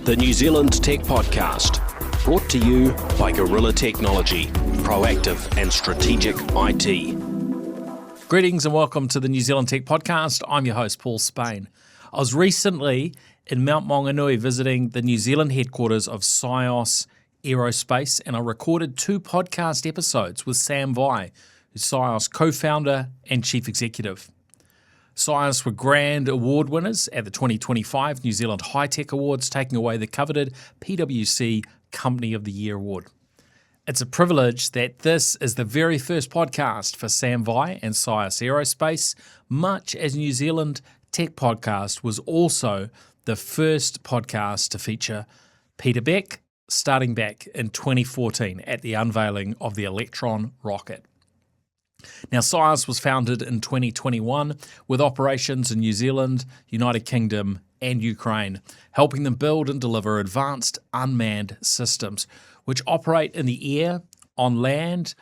the New Zealand Tech Podcast, brought to you by Gorilla Technology, proactive and strategic IT. Greetings and welcome to the New Zealand Tech Podcast. I'm your host, Paul Spain. I was recently in Mount Maunganui visiting the New Zealand headquarters of SYOS Aerospace, and I recorded 2 podcast episodes with Sam Vai, who's SYOS co-founder and chief executive. SYOS were grand award winners at the 2025 New Zealand High Tech Awards, taking away the coveted PwC Company of the Year award. It's a privilege that this is the very first podcast for Sam Vai and SYOS Aerospace, much as New Zealand Tech Podcast was also the first podcast to feature Peter Beck, starting back in 2014 at the unveiling of the Electron rocket. Now, SYOS was founded in 2021 with operations in New Zealand, United Kingdom, and Ukraine, helping them build and deliver advanced unmanned systems, which operate in the air, on land,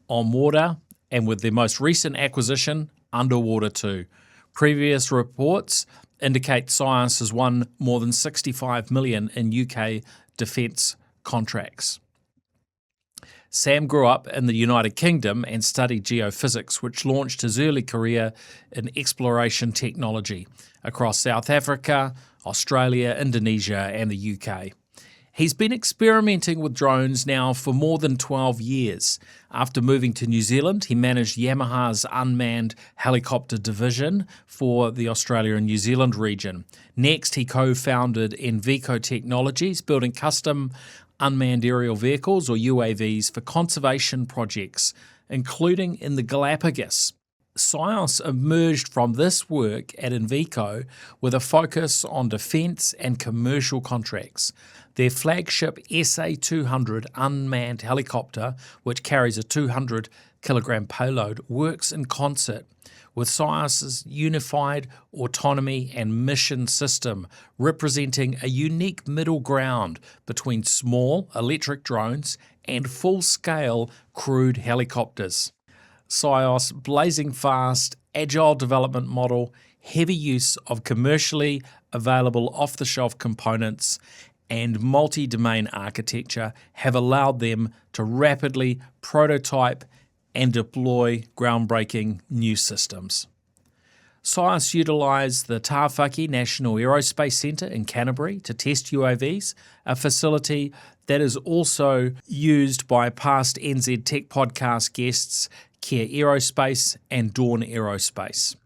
on water, and with their most recent acquisition, underwater too. Previous reports indicate SYOS has won more than $65 million in UK defence contracts. Sam grew up in the United Kingdom and studied geophysics, which launched his early career in exploration technology across South Africa, Australia, Indonesia, and the UK. He's been experimenting with drones now for more than 12 years. After moving to New Zealand, he managed Yamaha's unmanned helicopter division for the Australia and New Zealand region. Next, he co-founded Envico Technologies, building custom unmanned aerial vehicles, or UAVs, for conservation projects, including in the Galapagos. SYOS emerged from this work at Envico with a focus on defence and commercial contracts. Their flagship SA-200 unmanned helicopter, which carries a 200-kilogram payload, works in concert with SYOS's unified autonomy and mission system, representing a unique middle ground between small electric drones and full-scale crewed helicopters. SYOS' blazing fast, agile development model, heavy use of commercially available off-the-shelf components, and multi-domain architecture have allowed them to rapidly prototype and deploy groundbreaking new systems. SYOS utilised the Tāwhaki National Aerospace Centre in Canterbury to test UAVs, a facility that is also used by past NZ Tech Podcast guests Care Aerospace and Dawn Aerospace.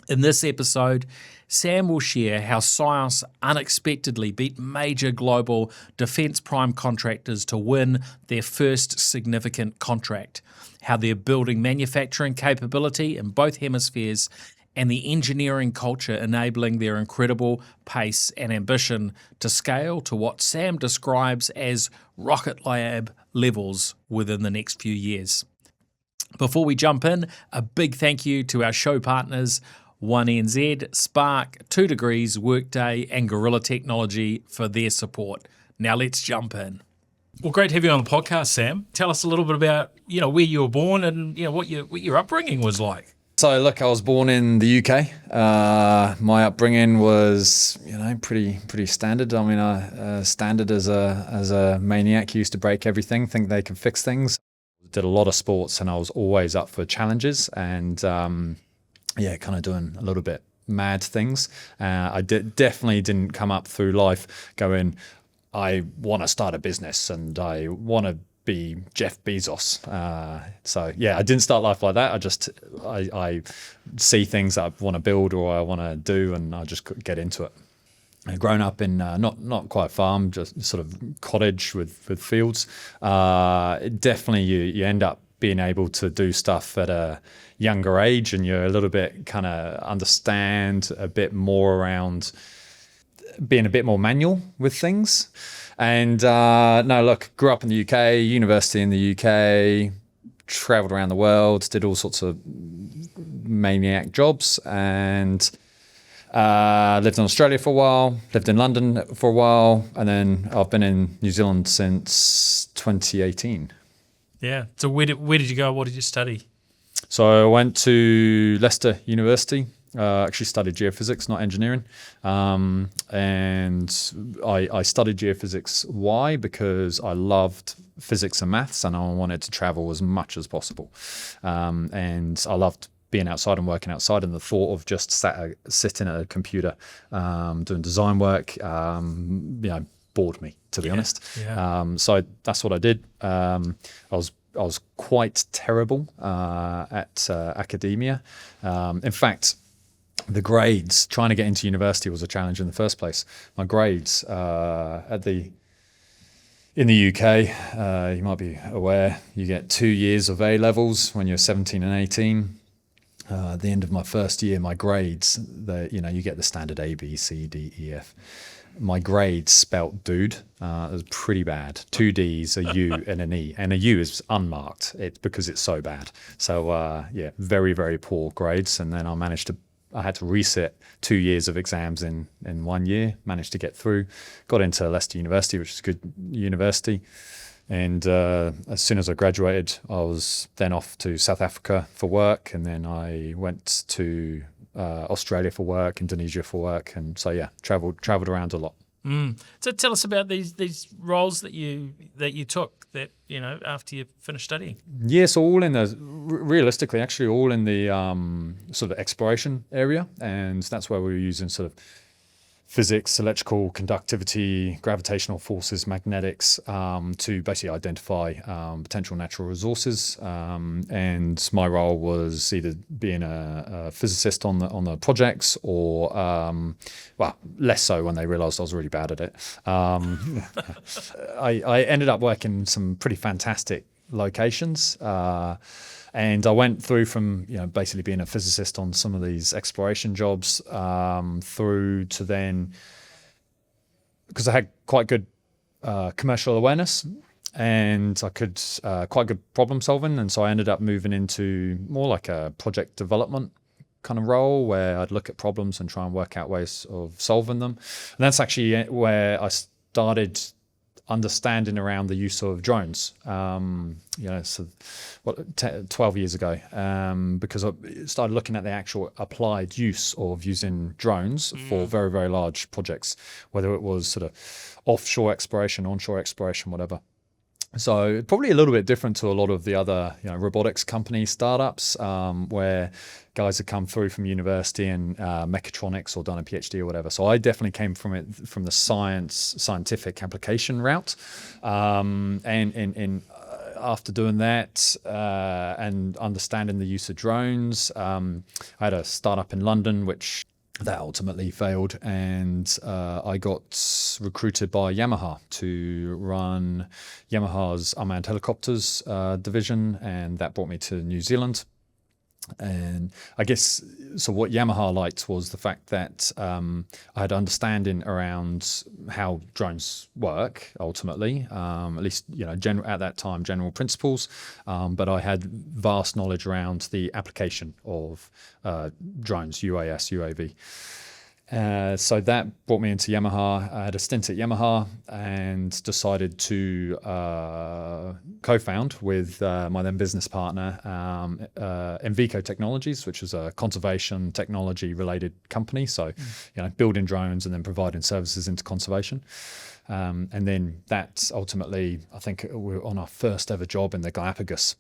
In this episode, Sam will share how SYOS unexpectedly beat major global defence prime contractors to win their first significant contract, how they're building manufacturing capability in both hemispheres, and the engineering culture enabling their incredible pace and ambition to scale to what Sam describes as rocket lab levels within the next few years. Before we jump in, a big thank you to our show partners, 1NZ, Spark, 2 Degrees, Workday, and Gorilla Technology for their support. Now let's jump in. Well, great to have you on the podcast, Sam. Tell us a little bit about, where you were born and, what your upbringing was like. So, look, I was born in the UK. My upbringing was, pretty standard. I mean, standard as a maniac, used to break everything, think they could fix things. Did a lot of sports, and I was always up for challenges and, kind of doing a little bit mad things. I definitely didn't come up through life going, I want to start a business and I want to be Jeff Bezos. I didn't start life like that. I see things that I want to build or I want to do, and I just get into it. I've grown up in not quite a farm, just sort of cottage with fields. Definitely you end up being able to do stuff at a younger age, and you're a little bit kind of understand a bit more around being a bit more manual with things. And grew up in the UK, university in the UK, traveled around the world, did all sorts of maniac jobs, and lived in Australia for a while, lived in London for a while, and then I've been in New Zealand since 2018. Yeah. So where did you go? What did you study? So I went to Leicester University, Actually studied geophysics, not engineering. And I studied geophysics. Why? Because I loved physics and maths, and I wanted to travel as much as possible. And I loved being outside and working outside, and the thought of just sitting at a computer doing design work, bored me, to be honest. Yeah. So that's what I did. I was quite terrible at academia. In fact, the grades, trying to get into university was a challenge in the first place. My grades in the UK, you might be aware, you get 2 years of A levels when you're 17 and 18. At the end of my first year, my grades, you get the standard A, B, C, D, E, F. My grades spelt dude. It was pretty bad. 2 Ds, a U, and an E. And a U is unmarked because it's so bad. So, very, very poor grades. And then I had to resit 2 years of exams in 1 year, managed to get through, got into Leicester University, which is a good university. And as soon as I graduated, I was then off to South Africa for work. And then I went to Australia for work, Indonesia for work. And so, traveled around a lot. So tell us about these roles that you took after you finished studying. Yeah, so all in realistically, actually all in the sort of exploration area. And that's where we were using sort of physics, electrical conductivity, gravitational forces, magnetics, to basically identify potential natural resources. And my role was either being a physicist on the projects, or less so when they realised I was really bad at it. I ended up working in some pretty fantastic locations. And I went through from basically being a physicist on some of these exploration jobs through to then, because I had quite good commercial awareness and I could quite good problem solving, and so I ended up moving into more like a project development kind of role where I'd look at problems and try and work out ways of solving them. And that's actually where I started understanding around the use of drones, 12 years ago, because I started looking at the actual applied use of using drones for very, very large projects, whether it was sort of offshore exploration, onshore exploration, whatever. So probably a little bit different to a lot of the other robotics company startups, where guys have come through from university and mechatronics or done a PhD or whatever. So I definitely came from the scientific application route, and after doing that and understanding the use of drones, I had a startup in London that ultimately failed, and I got recruited by Yamaha to run Yamaha's unmanned helicopters division, and that brought me to New Zealand. And I guess, so what Yamaha liked was the fact that I had understanding around how drones work ultimately, at least at that time general principles, but I had vast knowledge around the application of drones, UAS, UAV. So that brought me into Yamaha. I had a stint at Yamaha and decided to co-found with my then business partner, Envico Technologies, which is a conservation technology related company. So, building drones and then providing services into conservation. And then that ultimately, I think we were on our first ever job in the Galapagos.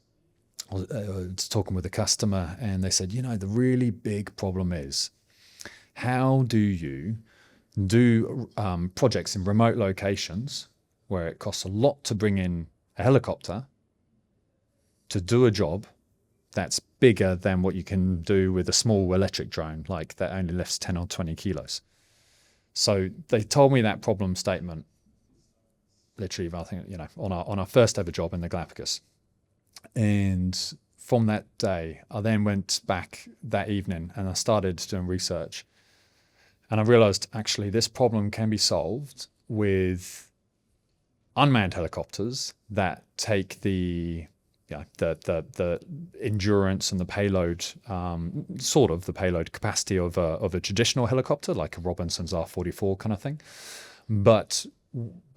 I was talking with a customer and they said, the really big problem is, how do you do projects in remote locations where it costs a lot to bring in a helicopter to do a job that's bigger than what you can do with a small electric drone, like that only lifts 10 or 20 kilos? So they told me that problem statement literally, I think, on our first ever job in the Galapagos. And from that day, I then went back that evening and I started doing research. And I realized actually this problem can be solved with unmanned helicopters that take the endurance and the payload, sort of the payload capacity of a traditional helicopter, like a Robinson's R-44 kind of thing, but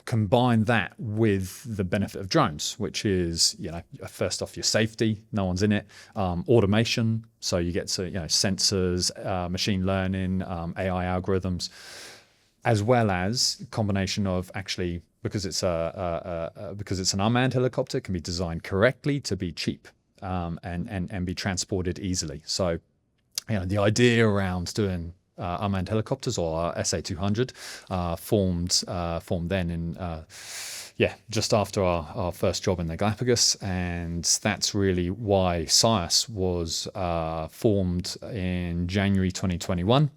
combine that with the benefit of drones, which is, first off, your safety, no one's in it, automation, so you get to, sensors, machine learning, AI algorithms, as well as combination of actually, because it's an unmanned helicopter, it can be designed correctly to be cheap, and be transported easily. So, the idea around doing unmanned helicopters, or SA-200, formed then in just after our first job in the Galapagos, and that's really why SYOS was formed in January 2021,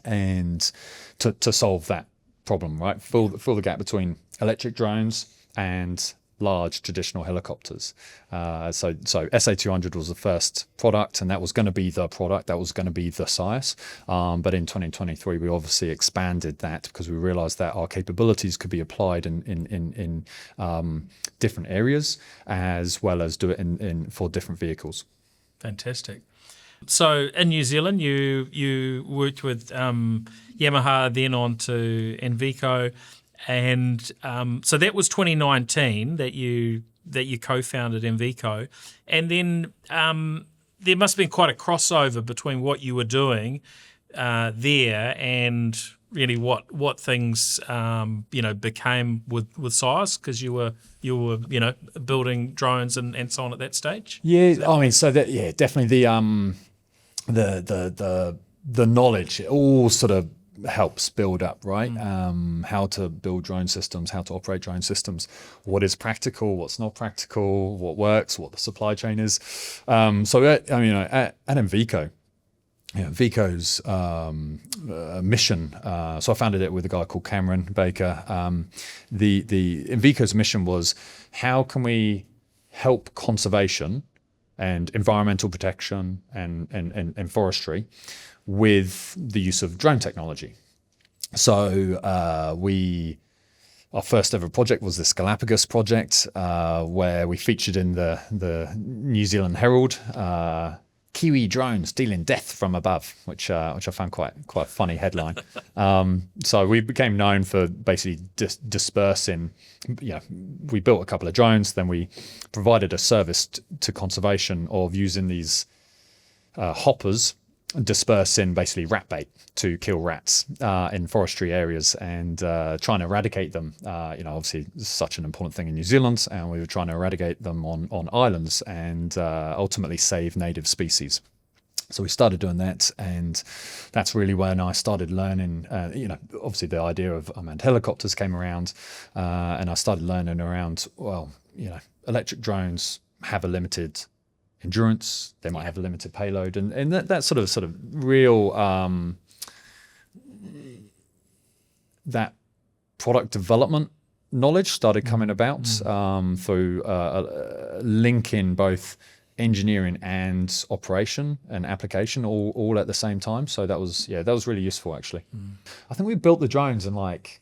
and to solve that problem, right? Fill the gap between electric drones and large traditional helicopters. So SA-200 was the first product, and that was going to be the product, that was going to be the SYOS. But in 2023, we obviously expanded that because we realized that our capabilities could be applied in different areas, as well as do it for different vehicles. Fantastic. So in New Zealand, you worked with Yamaha, then on to Envico. And so that was 2019 that you co-founded Envico, and then there must have been quite a crossover between what you were doing there and really what things became with SYOS, because you were building drones and so on at that stage. Yeah, I mean, so that definitely the knowledge, it all sort of helps build up, right? How to build drone systems, how to operate drone systems, what is practical, what's not practical, what works, what the supply chain is. So at Envico, Envico's mission, so I founded it with a guy called Cameron Baker. The Envico's mission was, how can we help conservation and environmental protection and forestry with the use of drone technology. So our first ever project was this Galapagos project, where we featured in the New Zealand Herald, Kiwi drones dealing death from above, which I found quite a funny headline. So we became known for basically dispersing. We built a couple of drones, then we provided a service to conservation of using these hoppers, dispersing basically rat bait to kill rats in forestry areas, and trying to eradicate them. Obviously it's such an important thing in New Zealand, and we were trying to eradicate them on islands and ultimately save native species. So we started doing that, and that's really when I started learning, obviously the idea of unmanned helicopters came around, and I started learning around, electric drones have a limited endurance, they might have a limited payload, and that sort of real that product development knowledge started coming about through linking both engineering and operation and application all at the same time. So that was really useful, actually. I think we built the drones in like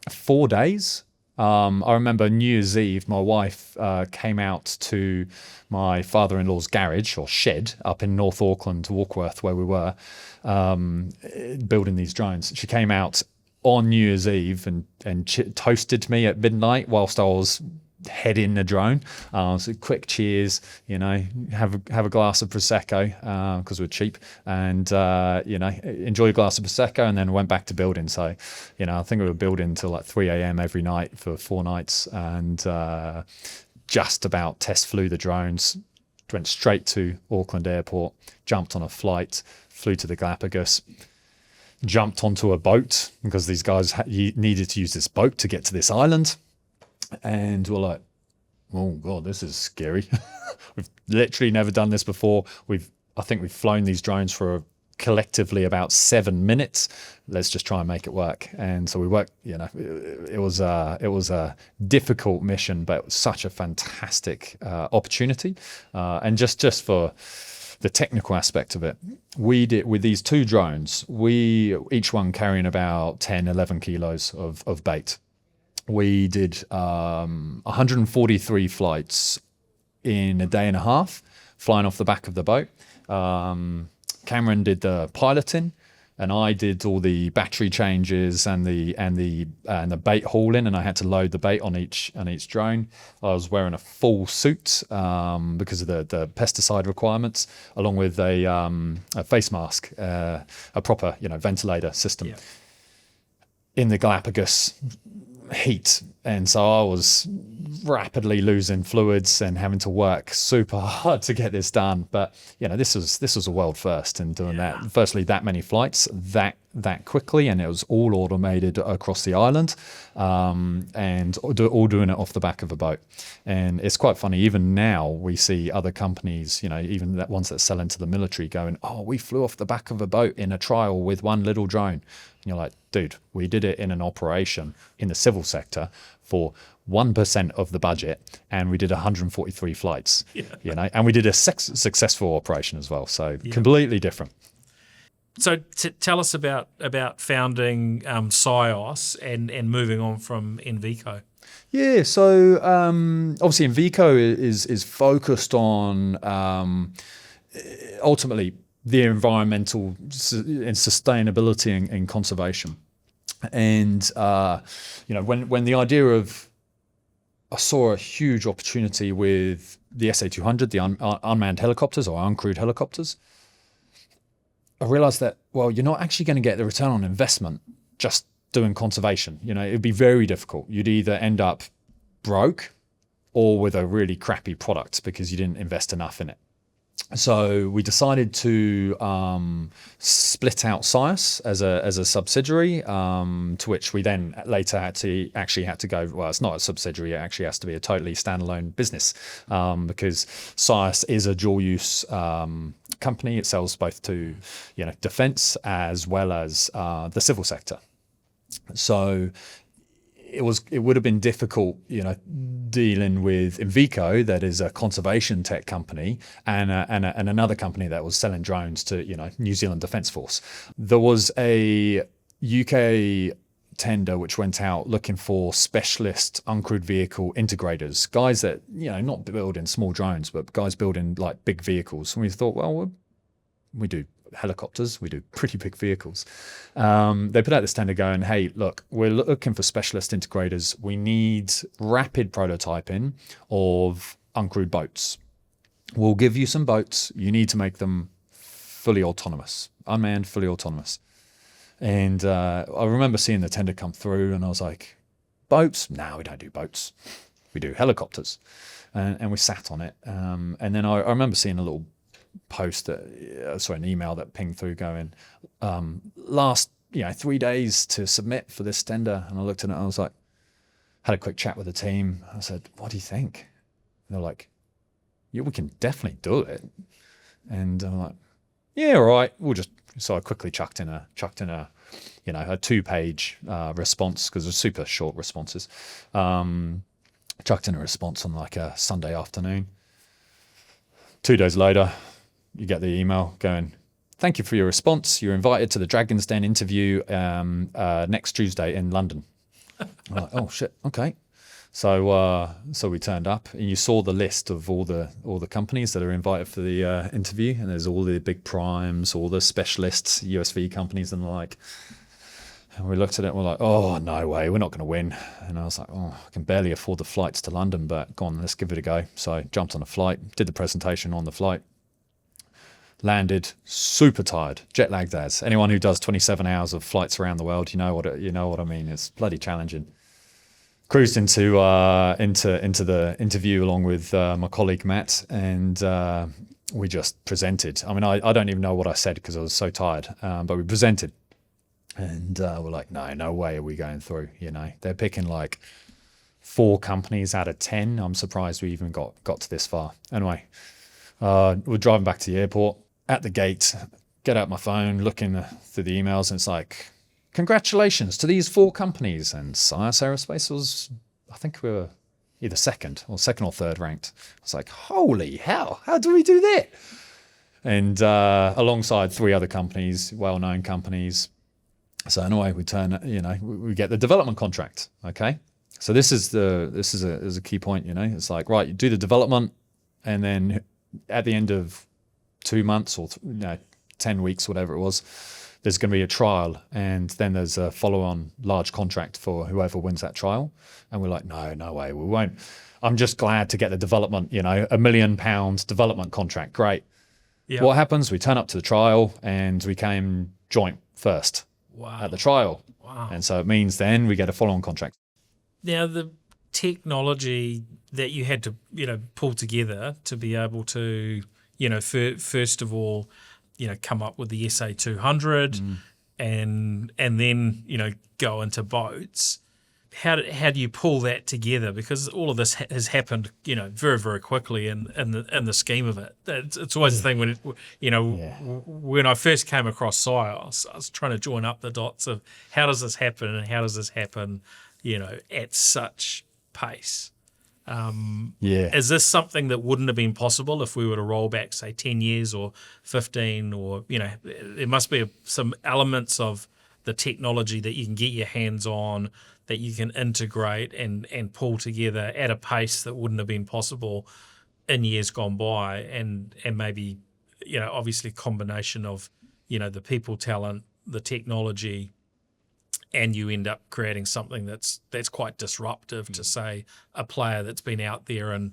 4 days. I remember New Year's Eve, my wife came out to my father-in-law's garage or shed up in North Auckland, Warkworth, where we were building these drones. She came out on New Year's Eve and toasted me at midnight whilst I was heading the drone. So quick cheers, have a glass of Prosecco because we're cheap, and enjoy a glass of Prosecco, and then went back to building. So I think we were building till like 3 a.m. every night for 4 nights, and just about test flew the drones, went straight to Auckland Airport, jumped on a flight, flew to the Galapagos, jumped onto a boat because these guys needed to use this boat to get to this island. And we're like, oh God, this is scary. We've literally never done this before. I think we've flown these drones for collectively about 7 minutes. Let's just try and make it work. And so we worked, it was a difficult mission, but it was such a fantastic opportunity. And just for the technical aspect of it, we did with these 2 drones, each one carrying about 10, 11 kilos of bait. We did 143 flights in a day and a half, flying off the back of the boat. Cameron did the piloting, and I did all the battery changes and the bait hauling, and I had to load the bait on each drone. I was wearing a full suit because of the pesticide requirements, along with a face mask, a proper ventilator system. Yeah. In the Galapagos heat, and so I was rapidly losing fluids and having to work super hard to get this done. But this was a world first in doing that. Firstly, that many flights that quickly, and it was all automated across the island, and all doing it off the back of a boat. And it's quite funny, even now we see other companies, even that ones that sell into the military, going, oh, we flew off the back of a boat in a trial with one little drone. And you're like, dude, we did it in an operation in the civil sector for 1% of the budget, and we did 143 flights. And we did a successful operation as well. So completely different. So tell us about founding SYOS and moving on from Envico. Yeah, so obviously Envico is focused on ultimately the environmental and sustainability and conservation. And when the idea of, I saw a huge opportunity with the SA-200, the unmanned helicopters or uncrewed helicopters. I realized that, well, you're not actually going to get the return on investment just doing conservation. It'd be very difficult. You'd either end up broke or with a really crappy product because you didn't invest enough in it. So we decided to split out SYOS as a subsidiary, to which we then later had to go, well, it's not a subsidiary, it actually has to be a totally standalone business, because SYOS is a dual use company. It sells both to defense as well as the civil sector. So it would have been difficult, dealing with Envico, that is a conservation tech company, and another company that was selling drones to New Zealand Defence Force. There was a UK tender which went out looking for specialist uncrewed vehicle integrators, guys that not building small drones, but guys building like big vehicles. And we thought, well, we do helicopters, we do pretty big vehicles. They put out this tender going, hey, look, we're looking for specialist integrators. We need rapid prototyping of uncrewed boats. We'll give you some boats. You need to make them fully autonomous, unmanned, fully autonomous. And I remember seeing the tender come through, and I was like, boats? No, we don't do boats. We do helicopters. And we sat on it. And then I remember seeing a little post an email that pinged through going, last 3 days to submit for this tender. And I looked at it and I was like, had a quick chat with the team. I said, what do you think? And they're like, yeah, we can definitely do it. And I'm like, yeah, all right, we'll just. So I quickly chucked in a 2-page response, because they're super short responses. Chucked in a response on like a Sunday afternoon. 2 days later, you get the email going, thank you for your response. You're invited to the Dragon's Den interview next Tuesday in London. I'm like, oh shit, okay. So we turned up, and you saw the list of all the companies that are invited for the interview, and there's all the big primes, all the specialists, USV companies and the like. And we looked at it and we're like, oh, no way, we're not going to win. And I was like, oh, I can barely afford the flights to London, but go on, let's give it a go. So I jumped on a flight, did the presentation on the flight, landed super tired, jet lagged as. Anyone who does 27 hours of flights around the world, you know what I mean. It's bloody challenging. Cruised into the interview along with my colleague Matt, and we just presented. I mean, I don't even know what I said because I was so tired, but we presented. And we're like, no way are we going through, They're picking like 4 companies out of 10. I'm surprised we even got to this far. Anyway, we're driving back to the airport. At the gate, get out my phone, looking through the emails, and it's like, congratulations to these 4 companies. And SYOS Aerospace was, I think we were either second or third ranked. I was like, holy hell, how do we do that? And alongside 3 other companies, well-known companies. So anyway, we we get the development contract. Okay, so this is a key point. It's like, right, you do the development, and then at the end of 2 months or 10 weeks, whatever it was, there's going to be a trial, and then there's a follow-on large contract for whoever wins that trial. And we're like, no way, we won't. I'm just glad to get the development, £1 million development contract. Great. Yeah. What happens? We turn up to the trial and we came joint first at the trial. Wow. And so it means then we get a follow-on contract. Now, the technology that you had to, pull together to be able to, first of all, come up with the SA200 and then, go into boats. How do you pull that together? Because all of this has happened, very, very quickly in the scheme of it. It's always the thing when I first came across SYOS, I was trying to join up the dots of how does this happen and how does this happen, at such pace. Is this something that wouldn't have been possible if we were to roll back, say, 10 years or 15 or, there must be some elements of the technology that you can get your hands on that you can integrate and pull together at a pace that wouldn't have been possible in years gone by, and maybe, obviously combination of, the people talent, the technology, and you end up creating something that's quite disruptive to, say, a player that's been out there and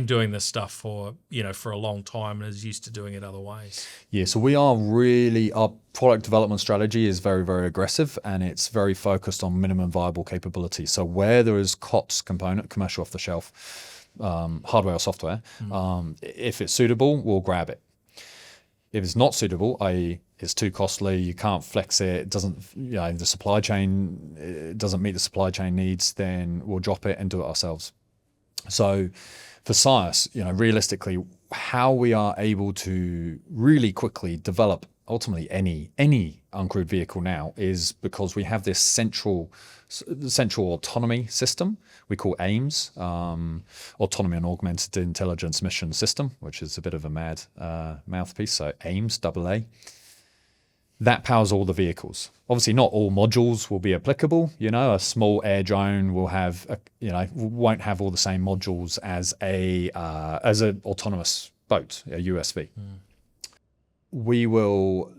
doing this stuff for a long time and is used to doing it other ways. Yeah, so our product development strategy is very, very aggressive, and it's very focused on minimum viable capability. So where there is COTS component, commercial off the shelf, hardware or software, if it's suitable, we'll grab it. If it's not suitable, i.e. it's too costly, you can't flex it, it doesn't, the supply chain, it doesn't meet the supply chain needs, then we'll drop it and do it ourselves. So for SYOS, realistically, how we are able to really quickly develop ultimately any uncrewed vehicle now is because we have this central autonomy system we call AIMS, Autonomy and Augmented Intelligence Mission System, which is a bit of a mad mouthpiece. So AIMS, AA. That powers all the vehicles. Obviously, not all modules will be applicable. A small air drone will have, won't have all the same modules as an autonomous boat, a USV. We will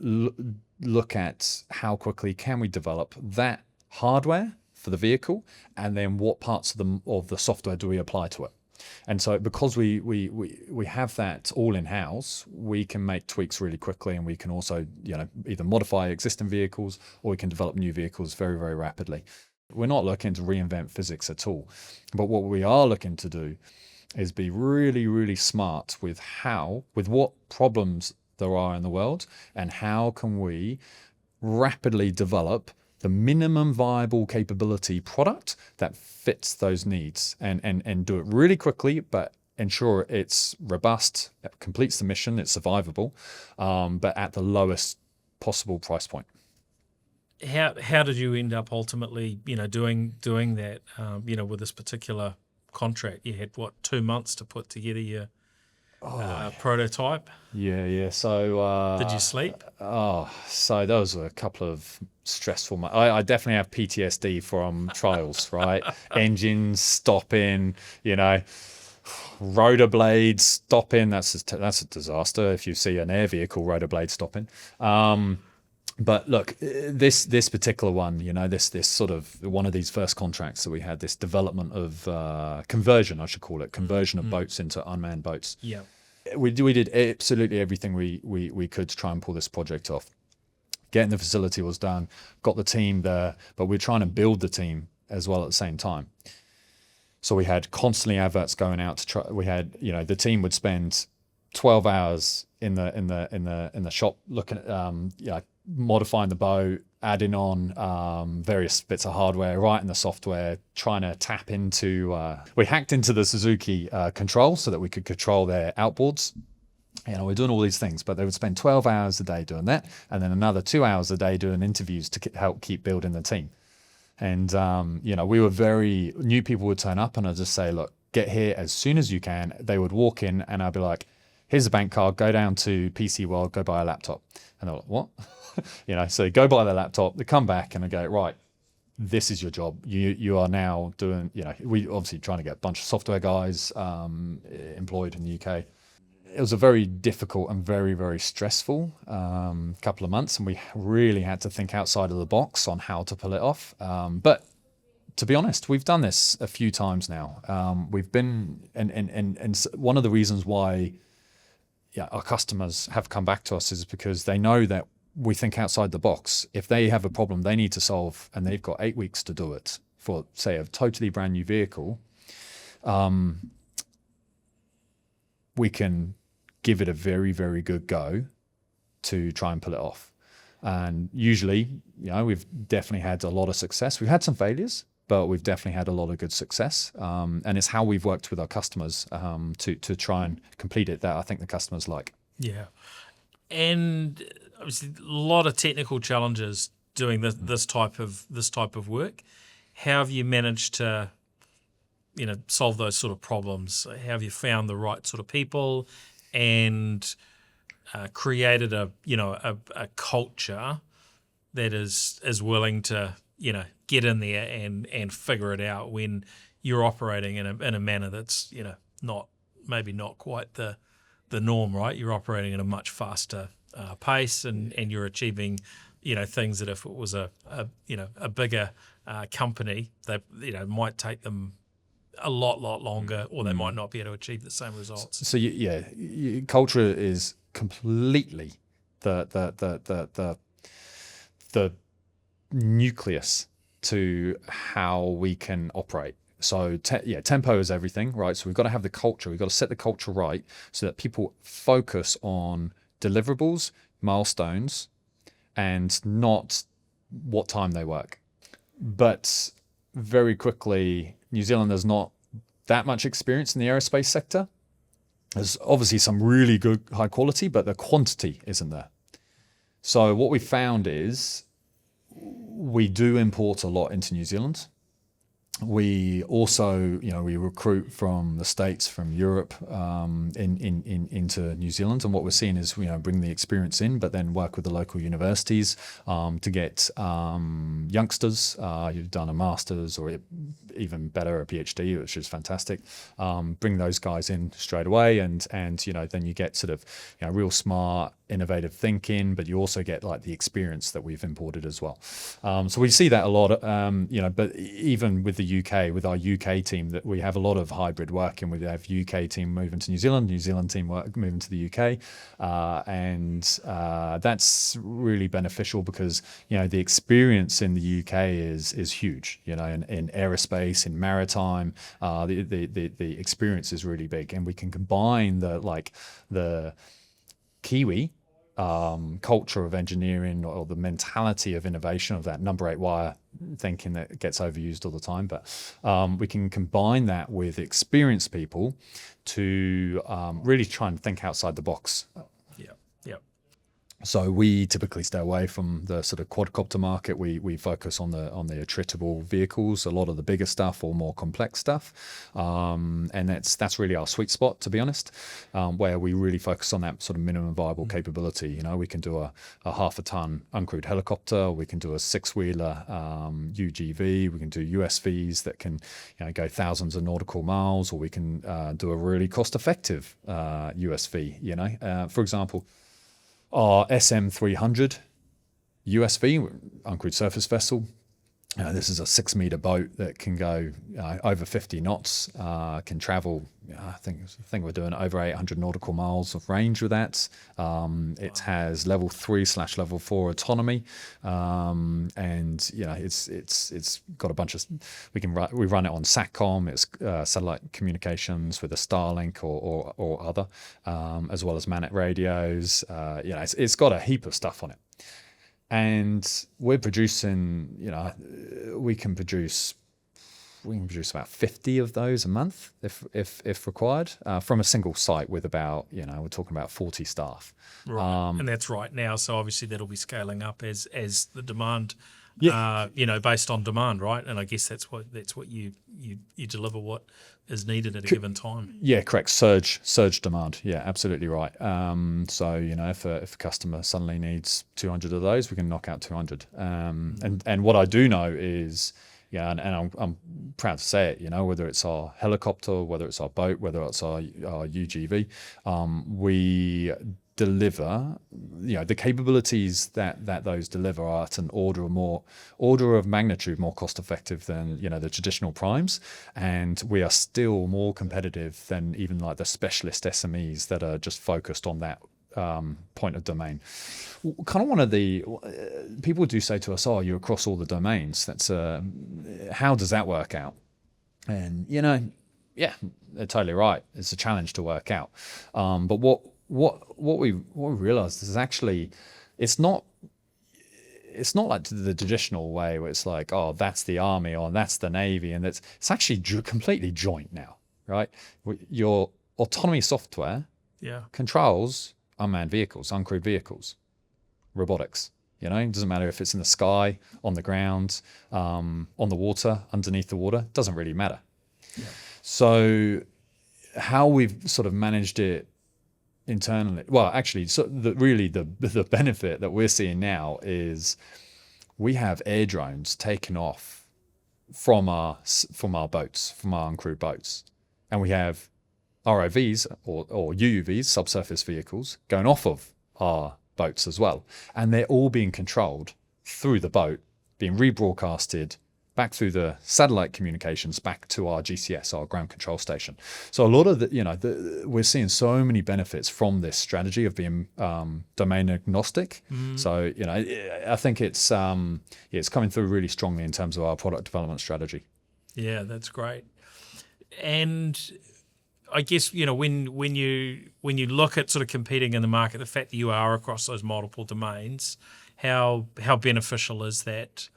look at how quickly can we develop that hardware for the vehicle, and then what parts of the software do we apply to it. And so because we have that all in-house, we can make tweaks really quickly, and we can also either modify existing vehicles or we can develop new vehicles very, very rapidly. We're not looking to reinvent physics at all. But what we are looking to do is be really, really smart with what problems there are in the world, and how can we rapidly develop the minimum viable capability product that fits those needs, and do it really quickly, but ensure it's robust, it completes the mission, it's survivable, but at the lowest possible price point. How did you end up ultimately, doing that, with this particular contract? You had 2 months to put together your prototype. Yeah. So did you sleep? So those were a couple of stressful months. I definitely have PTSD from trials, right? Engines stopping, rotor blades stopping. That's a disaster if you see an air vehicle rotor blade stopping. But look, this particular one, this sort of one of these first contracts that we had, this development of conversion, I should call it, conversion of boats into unmanned boats. Yeah, we did absolutely everything we could to try and pull this project off. Getting the facility was done, got the team there, but we're trying to build the team as well at the same time. So we had constantly adverts going out to try. We had, the team would spend 12 hours in the shop looking at modifying the boat, adding on various bits of hardware, writing the software, trying to tap into. We hacked into the Suzuki control so that we could control their outboards. We're doing all these things, but they would spend 12 hours a day doing that, and then another 2 hours a day doing interviews to help keep building the team. And we were new people would turn up, and I'd just say, look, get here as soon as you can. They would walk in, and I'd be like, here's a bank card, go down to PC World, go buy a laptop. And they're like, what? So they go buy their laptop, they come back and they go, right, this is your job. You are now doing, we obviously trying to get a bunch of software guys employed in the UK. it was a very difficult and very, very stressful couple of months, and we really had to think outside of the box on how to pull it off. But to be honest, we've done this a few times now. We've been, and one of the reasons why our customers have come back to us is because they know that we think outside the box. If they have a problem they need to solve and they've got 8 weeks to do it for, say, a totally brand new vehicle, we can give it a very, very good go to try and pull it off. And usually, we've definitely had a lot of success. We've had some failures, but we've definitely had a lot of good success. And it's how we've worked with our customers to try and complete it that I think the customers like. Yeah. And obviously a lot of technical challenges doing this type of work. How have you managed to solve those sort of problems? How have you found the right sort of people and created a culture that is willing to get in there and figure it out when you're operating in a manner that's maybe not quite the norm, right? You're operating at a much faster pace and you're achieving things that if it was a bigger company, that might take them a lot longer, or they might not be able to achieve the same results. So culture is completely the nucleus to how we can operate. So tempo is everything, right? So we've got to have the culture. We've got to set the culture right so that people focus on deliverables, milestones, and not what time they work. But very quickly, New Zealand has not that much experience in the aerospace sector. There's obviously some really good high quality, but the quantity isn't there. So what we found is we do import a lot into New Zealand. We also, we recruit from the States, from Europe, into New Zealand. And what we're seeing is, bring the experience in, but then work with the local universities to get youngsters who've done a master's or even better, a PhD, which is fantastic. Bring those guys in straight away, and then you get sort of real smart, innovative thinking, but you also get like the experience that we've imported as well. So we see that a lot, but even with the UK, with our UK team, that we have a lot of hybrid working. We have UK team moving to New Zealand, New Zealand team moving to the UK, and that's really beneficial because the experience in the UK is huge. In aerospace, in maritime, the experience is really big, and we can combine the Kiwi culture of engineering or the mentality of innovation of that number 8 wire thinking that gets overused all the time, but we can combine that with experienced people to really try and think outside the box. So we typically stay away from the sort of quadcopter market. We focus on the attritable vehicles, a lot of the bigger stuff or more complex stuff, and that's really our sweet spot, to be honest, where we really focus on that sort of minimum viable capability. We can do a half a ton uncrewed helicopter, we can do a 6-wheeler UGV, we can do USVs that can go thousands of nautical miles, or we can do a really cost-effective USV. For example, our SM300 USV, uncrewed surface vessel. This is a 6-meter boat that can go over 50 knots, can travel, I think we're doing over 800 nautical miles of range with that. It has level 3/level 4 autonomy, and it's got a bunch of, we run it on SATCOM, it's satellite communications with a Starlink or other, as well as MANET radios. It's got a heap of stuff on it. And we're producing, we can produce about 50 of those a month if required, from a single site with about, we're talking about 40 staff. Right, and that's right now. So obviously that'll be scaling up as the demand, based on demand, right? And I guess that's what you deliver what is needed at a given time. Yeah, correct. Surge demand. Yeah, absolutely right. So if a customer suddenly needs 200 of those, we can knock out 200. And what I do know is Yeah, and I'm proud to say it. Whether it's our helicopter, whether it's our boat, whether it's our UGV, we deliver. The capabilities that those deliver are at an order of magnitude more cost effective than the traditional primes, and we are still more competitive than even like the specialist SMEs that are just focused on that point of domain. Kind of one of the people do say to us, "Oh, you're across all the domains. That's how does that work out?" And yeah, they're totally right. It's a challenge to work out. But what we realized is actually it's not like the traditional way where it's like, oh, that's the army or that's the navy, and it's actually completely joint now, right? Your autonomy software controls unmanned vehicles, uncrewed vehicles, robotics. It doesn't matter if it's in the sky, on the ground, on the water, underneath the water, it doesn't really matter. Yeah. So how we've sort of managed it internally, well, actually, so the benefit that we're seeing now is we have air drones taken off from our boats, from our uncrewed boats, and we have ROVs or UUVs, subsurface vehicles, going off of our boats as well. And they're all being controlled through the boat, being rebroadcasted back through the satellite communications back to our GCS, our ground control station. So a lot of we're seeing so many benefits from this strategy of being domain agnostic. So, I think it's coming through really strongly in terms of our product development strategy. Yeah, that's great. And I guess when you look at sort of competing in the market, the fact that you are across those multiple domains, how beneficial is that?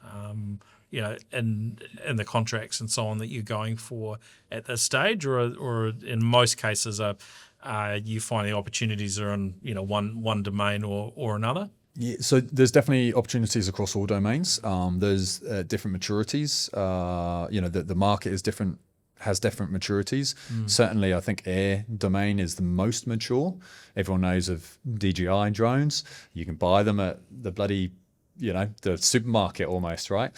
In the contracts and so on that you're going for at this stage, or in most cases, you find the opportunities are in one domain or another? Yeah, so there's definitely opportunities across all domains. There's different maturities. The market is different. Has different maturities. Certainly, I think air domain is the most mature. Everyone knows of DJI drones. You can buy them at the bloody, the supermarket almost, right?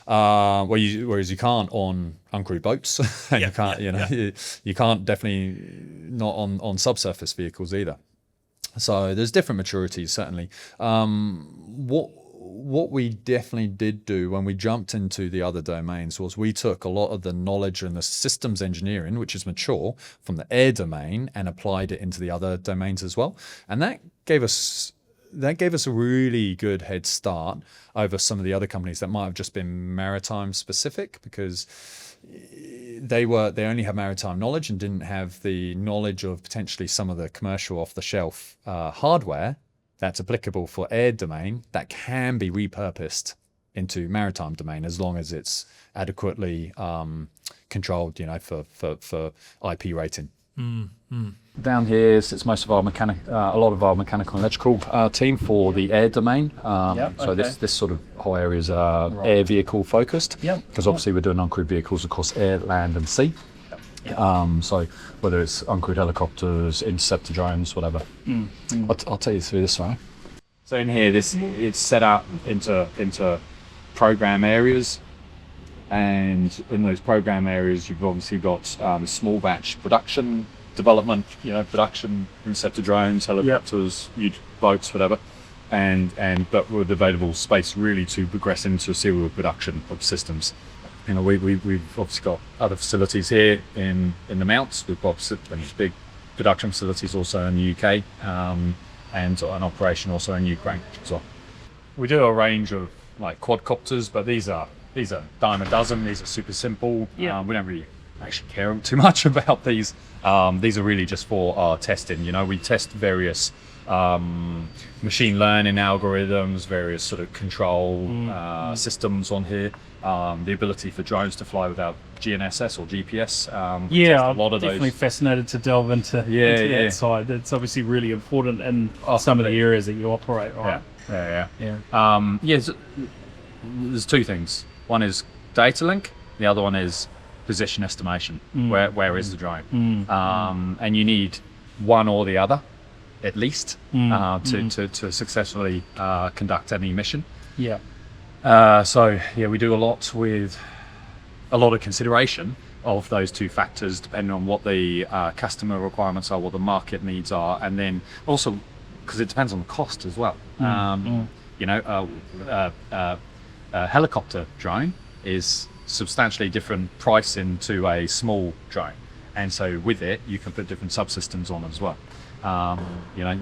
Whereas you can't on uncrewed boats, and you can't, you can't definitely not on subsurface vehicles either. So there's different maturities, certainly. What we definitely did do when we jumped into the other domains was we took a lot of the knowledge and the systems engineering, which is mature, from the air domain and applied it into the other domains as well. And that gave us a really good head start over some of the other companies that might have just been maritime specific, because they only have maritime knowledge and didn't have the knowledge of potentially some of the commercial off-the-shelf hardware that's applicable for air domain that can be repurposed into maritime domain as long as it's adequately controlled, for IP rating. Down here sits most of our a lot of our mechanical and electrical team for the air domain. So this sort of whole area is air vehicle focused, because obviously we're doing uncrewed vehicles across air, land, and sea. So whether it's uncrewed helicopters, interceptor drones, whatever. I'll take you through this one. So in here, it's set up into program areas, and in those program areas, you've obviously got small batch production development, production interceptor drones, helicopters, boats, whatever, but with available space really to progress into serial production of systems. We've obviously got other facilities here in the mounts. We've got big production facilities also in the UK, and an operation also in Ukraine as well. We do a range of like quadcopters, but these are dime a dozen. These are super simple. We don't really actually care too much about these. These are really just for our testing. We test various machine learning algorithms, various sort of control systems on here. The ability for drones to fly without GNSS or GPS. I'm definitely fascinated to delve into that side. It's obviously really important in some of the areas that you operate, right? There's two things. One is data link. The other one is position estimation. Where is the drone? And you need one or the other, at least, to successfully conduct any mission. Yeah. We do a lot with a lot of consideration of those two factors, depending on what the customer requirements are, what the market needs are, and then also because it depends on the cost as well. You know, a helicopter drone is substantially different pricing to a small drone, and so with it you can put different subsystems on as well. You know,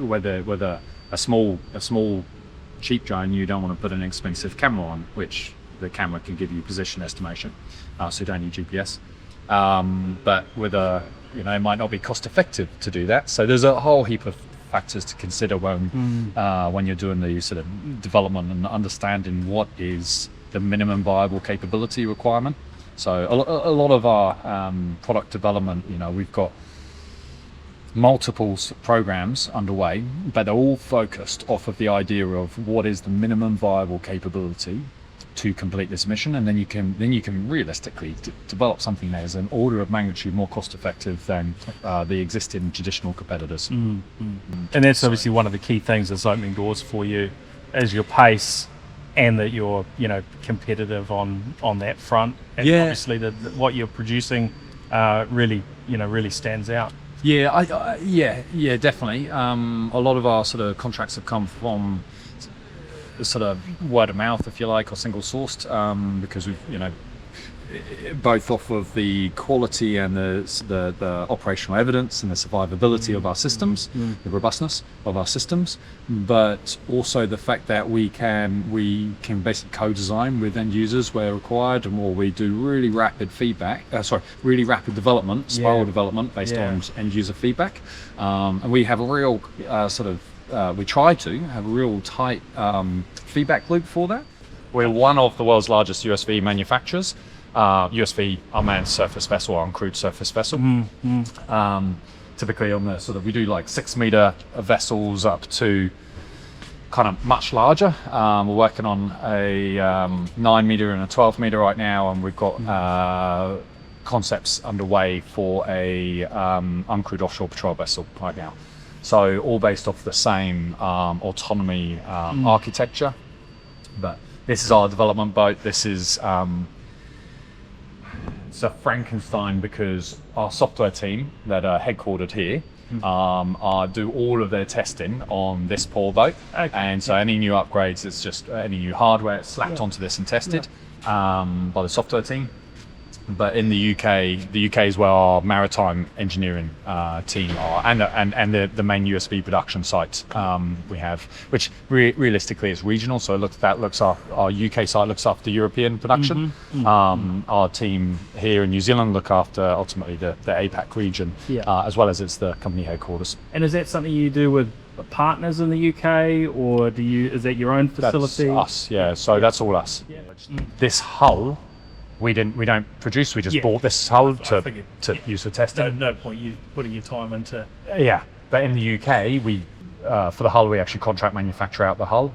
whether a small cheap drone, you don't want to put an expensive camera on, which the camera can give you position estimation, so you don't need GPS. But with a, you know, it might not be cost effective to do that. So there's a whole heap of factors to consider when you're doing the sort of development and understanding what is the minimum viable capability requirement. So a lot of our product development, you know, we've got multiple programs underway, but they're all focused off of the idea of what is the minimum viable capability to complete this mission, and then you can realistically develop something that is an order of magnitude more cost effective than the existing traditional competitors. And that's obviously one of the key things that's opening doors for you, is your pace, and that you're, you know, competitive on that front. And obviously what you're producing really stands out. Yeah, definitely. A lot of our sort of contracts have come from sort of word of mouth, if you like, or single sourced, because we've, you know, both off of the quality and the operational evidence and the survivability of our systems, the robustness of our systems, but also the fact that we can basically co-design with end users where required, or we do really rapid development, spiral development based on end user feedback, and we have a real we try to have a real tight feedback loop for that. We're one of the world's largest USV manufacturers. USV, unmanned surface vessel, or uncrewed surface vessel. Typically on the sort of, we do like 6 meter vessels up to kind of much larger. We're working on a 9 meter and a 12 meter right now, and we've got concepts underway for a uncrewed offshore patrol vessel right now. So all based off the same autonomy architecture. But this is our development boat. This is it's a Frankenstein, because our software team that are headquartered here do all of their testing on this poor boat. And so any new upgrades, it's just any new hardware, it's slapped onto this and tested by the software team. But in the UK is where our maritime engineering team are, and the main USV production site we have, which realistically is regional. So our UK site looks after European production. Our team here in New Zealand look after ultimately the APAC region, as well as it's the company headquarters. And is that something you do with partners in the UK, or is that your own facility? That's us, yeah. So that's all us. This hull, we don't produce. We just bought this hull to use for testing. No point you putting your time into. Yeah, but in the UK, we for the hull, we actually contract manufacture out the hull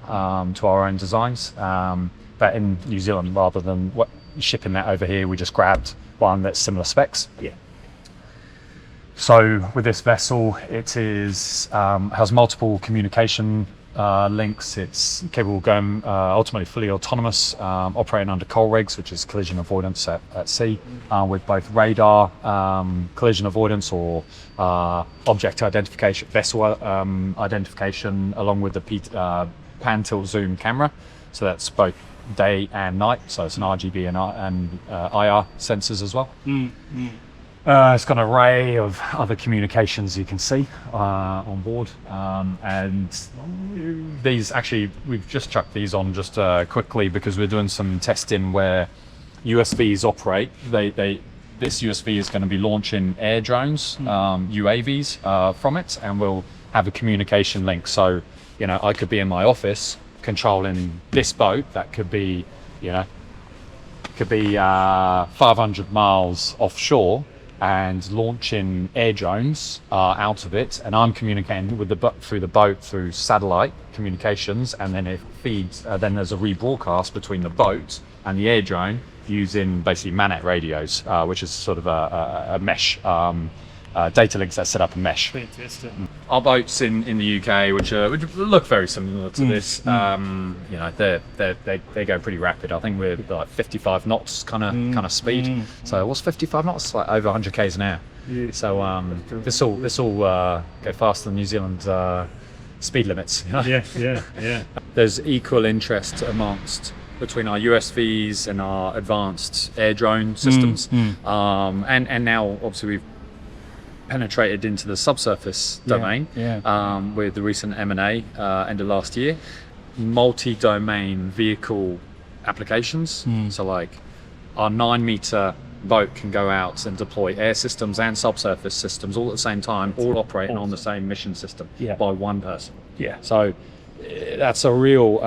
to our own designs. But in New Zealand, rather than shipping that over here, we just grabbed one that's similar specs. Yeah. So with this vessel, it is has multiple communication links. It's capable of going ultimately fully autonomous, operating under coal rigs, which is collision avoidance at sea, with both radar collision avoidance or object identification, vessel identification, along with the pan tilt zoom camera. So that's both day and night. So it's an RGB and IR sensors as well. It's got an array of other communications you can see on board, and these actually, we've just chucked these on just quickly because we're doing some testing where USVs operate. This USV is going to be launching air drones, UAVs from it, and we'll have a communication link. So, you know, I could be in my office controlling this boat that could be, 500 miles offshore, and launching air drones out of it, and I'm communicating with through the boat through satellite communications, and then it feeds. Then there's a rebroadcast between the boat and the air drone using basically MANET radios, which is sort of a mesh data links that set up a mesh. Fantastic. our boats in the UK, which look very similar to this, you know, they go pretty rapid. I think we're like 55 knots kind of speed. So what's 55 knots? Like over 100 k's an hour. Yeah. So this all go faster than New Zealand's speed limits. You know? Yeah. There's equal interest between our USVs and our advanced air drone systems, and now obviously we've penetrated into the subsurface domain with the recent M&A end of last year. Multi-domain vehicle applications. So like our 9-meter boat can go out and deploy air systems and subsurface systems all at the same time, all operating on the same mission system by one person. So that's a real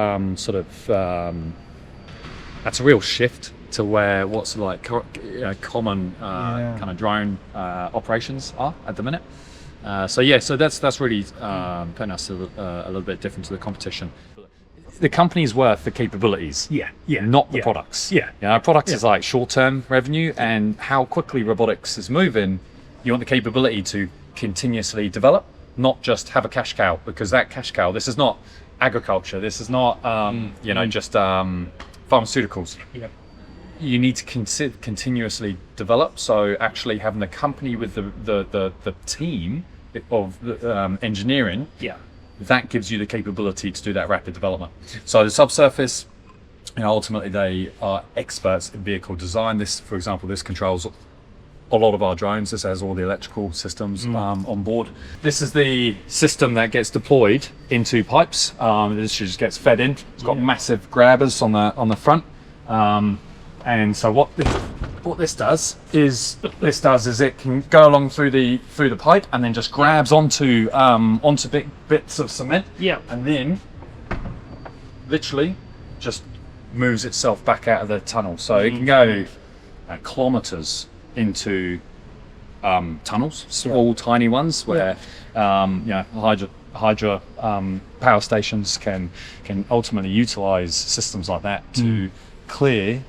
that's a real shift to where what's like common kind of drone operations are at the minute. So that's really putting us a little bit different to the competition. The company's worth the capabilities, not the products. Our products is like short-term revenue, and how quickly robotics is moving. You want the capability to continuously develop, not just have a cash cow, because that cash cow. This is not agriculture. This is not just pharmaceuticals. You need to continuously develop. So actually having the company with the team of engineering, that gives you the capability to do that rapid development. So the subsurface, ultimately they are experts in vehicle design. This, for example, this controls a lot of our drones. This has all the electrical systems on board. This is the system that gets deployed into pipes. This just gets fed in. It's got massive grabbers on the front. And so what this does is it can go along through the pipe and then just grabs onto big bits of cement. And then literally just moves itself back out of the tunnel. So it can go kilometers into tunnels, small tiny ones where hydro power stations can ultimately utilize systems like that to clear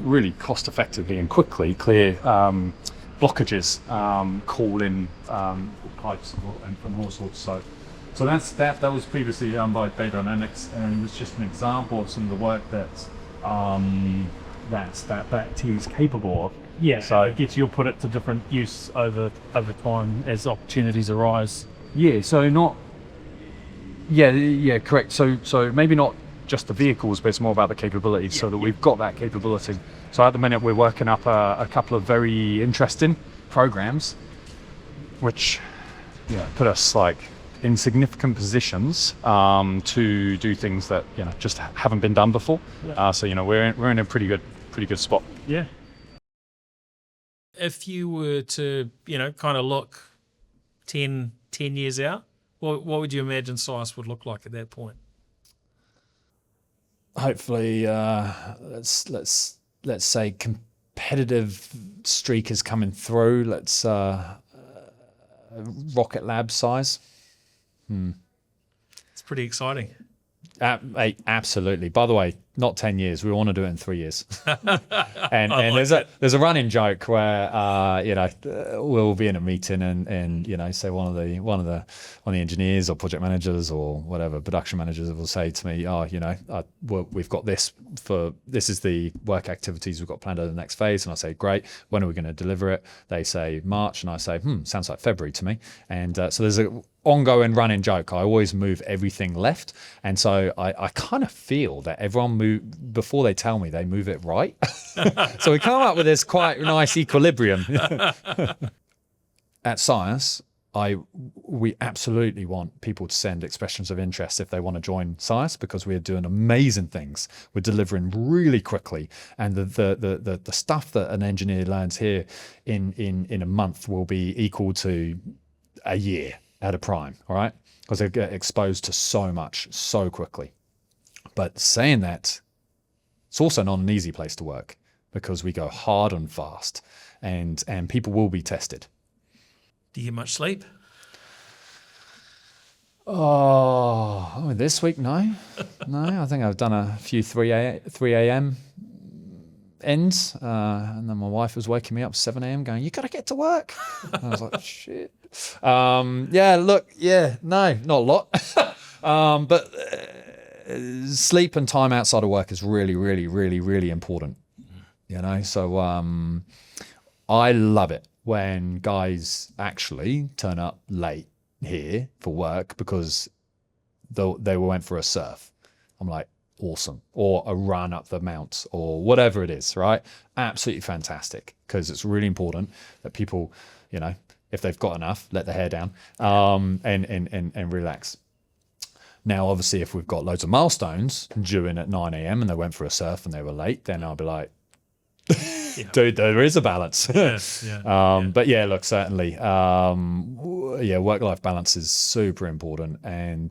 really cost effectively and quickly clear blockages, call in pipes and from all sorts. So that was previously done by Beta Dynamics, and it's just an example of some of the work that team's capable of. So I guess you'll put it to different use over time as opportunities arise. Correct. So maybe not just the vehicles, but it's more about the capabilities, so that we've got that capability. So at the minute we're working up a couple of very interesting programs, which put us like in significant positions to do things that just haven't been done before. So we're in a pretty good spot. If you were to kind of look 10 years out, what would you imagine SYOS would look like at that point? Hopefully, let's say competitive streak is coming through. Let's rocket lab size. It's pretty exciting. Absolutely. By the way, not 10 years. We want to do it in 3 years. and there's a running joke where we'll be in a meeting and say one of the engineers or project managers or whatever production managers will say to me, we've got this is the work activities we've got planned over the next phase, and I say, great, when are we going to deliver it? They say March, and I say sounds like February to me. And so there's a ongoing running joke. I always move everything left, and so I kind of feel that everyone before they tell me, they move it right. So we come up with this quite nice equilibrium. At SYOS, we absolutely want people to send expressions of interest if they want to join SYOS, because we're doing amazing things. We're delivering really quickly, and the stuff that an engineer learns here in a month will be equal to a year at a prime, all right? Because they get exposed to so much so quickly. But saying that, it's also not an easy place to work, because we go hard and fast, and people will be tested. Do you get much sleep? Oh, this week, no. I think I've done a few 3 a.m. ends, and then my wife was waking me up 7 a.m. going, "You got to get to work." And I was like, "Shit." No, not a lot. But sleep and time outside of work is really, really, really, really important. So I love it when guys actually turn up late here for work because they went for a surf. I'm like, awesome. Or a run up the mounts or whatever it is, right? Absolutely fantastic, because it's really important that people, if they've got enough, let their hair down and relax. Now, obviously, if we've got loads of milestones due in at 9 a.m. and they went for a surf and they were late, then I'll be like, dude, there is a balance. But yeah, look, certainly, work-life balance is super important. And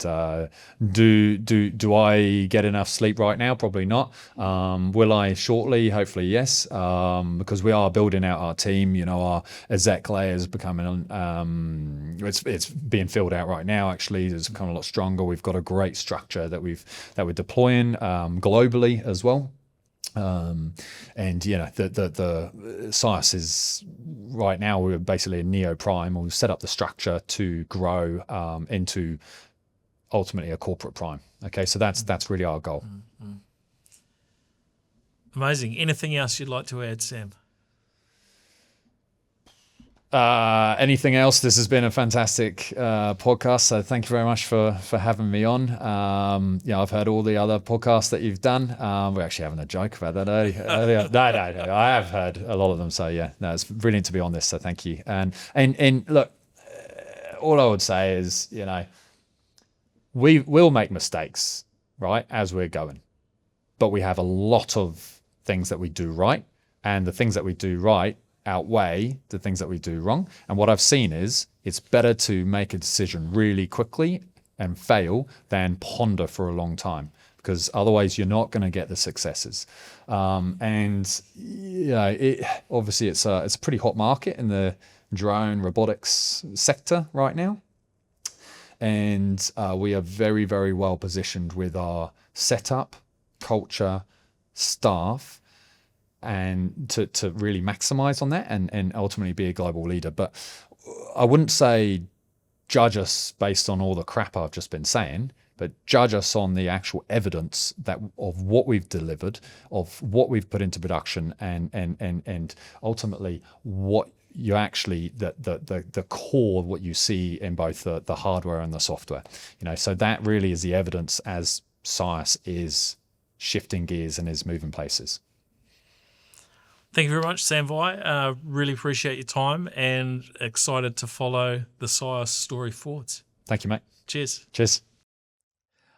do I get enough sleep right now? Probably not. Will I shortly? Hopefully, yes. Because we are building out our team. Our exec layer is becoming it's being filled out right now. Actually, it's becoming a lot stronger. We've got a great structure that we're deploying globally as well. The SYOS is right now, we're basically a neo prime, and we've set up the structure to grow into ultimately a corporate prime. Okay, so that's really our goal. Amazing. Anything else you'd like to add, Sam? Anything else? This has been a fantastic podcast, so thank you very much for having me on. I've heard all the other podcasts that you've done. We're actually having a joke about that earlier. No, I have heard a lot of them, so it's brilliant to be on this, so thank you. And look, all I would say is, we will make mistakes, right, as we're going, but we have a lot of things that we do right, and the things that we do right outweigh the things that we do wrong. And what I've seen is it's better to make a decision really quickly and fail than ponder for a long time, because otherwise you're not going to get the successes. Obviously it's a pretty hot market in the drone robotics sector right now. And we are very, very well positioned with our setup, culture, staff, and to really maximize on that and ultimately be a global leader. But I wouldn't say judge us based on all the crap I've just been saying, but judge us on the actual evidence of what we've delivered, of what we've put into production, and ultimately what you actually the core of what you see in both the hardware and the software. So that really is the evidence as SYOS is shifting gears and is moving places. Thank you very much, Sam Vai. Really appreciate your time and excited to follow the SYOS story forwards. Thank you, mate. Cheers. Cheers.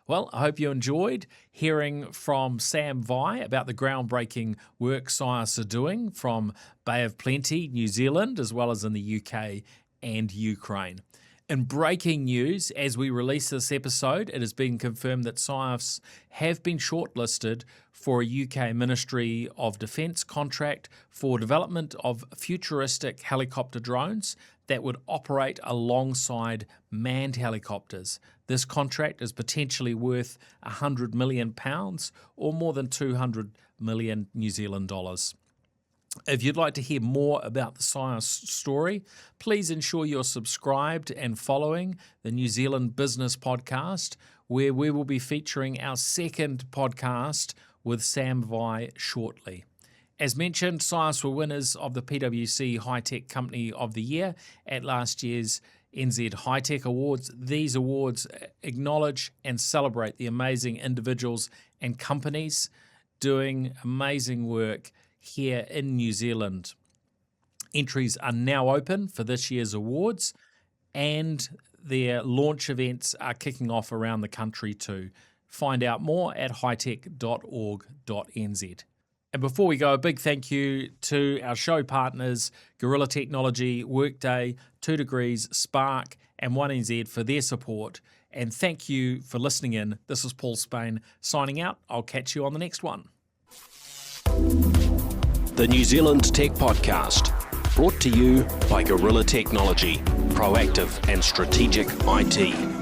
Well, I hope you enjoyed hearing from Sam Vai about the groundbreaking work SYOS are doing from Bay of Plenty, New Zealand, as well as in the UK and Ukraine. In breaking news, as we release this episode, it has been confirmed that SYOS have been shortlisted for a UK Ministry of Defence contract for development of futuristic helicopter drones that would operate alongside manned helicopters. This contract is potentially worth £100 million or more than 200 million New Zealand dollars. If you'd like to hear more about the SYOS story, please ensure you're subscribed and following the New Zealand Business Podcast, where we will be featuring our second podcast with Sam Vai shortly. As mentioned, SYOS were winners of the PwC High Tech Company of the Year at last year's NZ High Tech Awards. These awards acknowledge and celebrate the amazing individuals and companies doing amazing work here in New Zealand. Entries are now open for this year's awards, and their launch events are kicking off around the country too. Find out more at hightech.org.nz. And before we go, a big thank you to our show partners, Gorilla Technology, Workday, 2 Degrees, Spark, and 1NZ for their support. And thank you for listening in. This is Paul Spain signing out. I'll catch you on the next one. The New Zealand Tech Podcast, brought to you by Gorilla Technology, proactive and strategic IT.